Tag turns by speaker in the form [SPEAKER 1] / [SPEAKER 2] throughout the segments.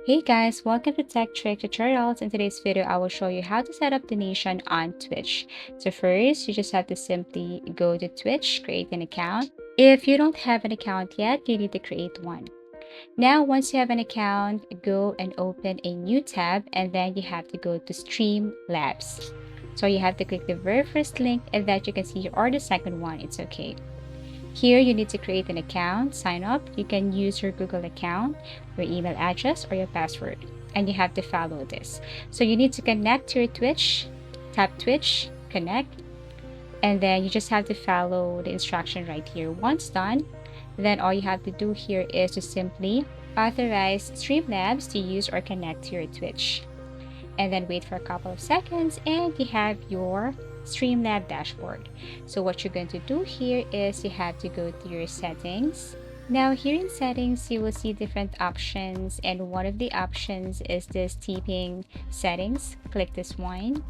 [SPEAKER 1] Hey guys, welcome to Tech Trick Tutorials. In today's video, I will show you how to set up donation on Twitch. So first, you just have to simply go to Twitch, create an account. If you don't have an account yet, you need to create one. Now, once you have an account, go and open a new tab, and then you have to go to Streamlabs. So you have to click the very first link and that you can see, or the second one, it's okay. Here, you need to create an account, sign up. You can use your Google account, your email address, or your password. And you have to follow this. So you need to connect to your Twitch, tap Twitch, connect, and then you just have to follow the instruction right here. Once done, then all you have to do here is to simply authorize Streamlabs to use or connect to your Twitch. And then wait for a couple of seconds and you have your Streamlab dashboard. So what you're going to do here is you have to go to your settings. Now here in settings, you will see different options, and one of the options is this tipping settings. Click this one.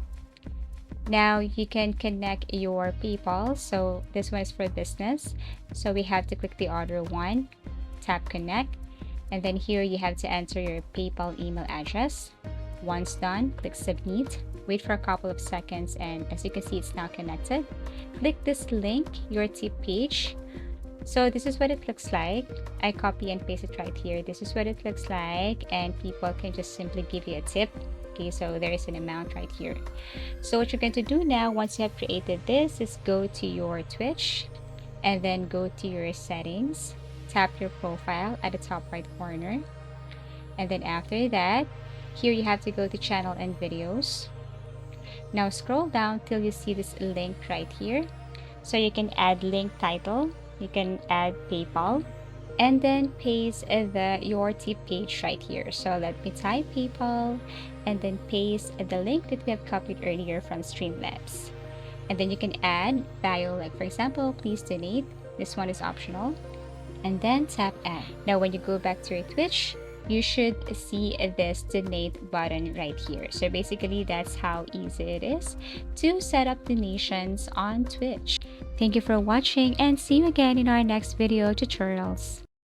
[SPEAKER 1] Now you can connect your PayPal. So this one is for business. So we have to click the other one, tap connect, and then here you have to enter your PayPal email address. Once done, click submit. Wait for a couple of seconds, and as you can see, it's now connected. Click this link, your tip page. So this is what it looks like. I copy and paste it right here. This is what it looks like, and people can just simply give you a tip. Okay, so there is an amount right here. So what you're going to do now, once you have created this, is go to your Twitch and then go to your settings. Tap your profile at the top right corner. And then after that, here you have to go to channel and videos. Now scroll down till you see this link right here. So you can add link title, you can add PayPal, and then paste your tip page right here. So let me type PayPal and then paste the link that we have copied earlier from Streamlabs. And then you can add bio, like for example, please donate. This one is optional. And then tap add. Now when you go back to your Twitch, you should see this donate button right here. So basically that's how easy it is to set up donations on Twitch. Thank you for watching and see you again in our next video tutorials.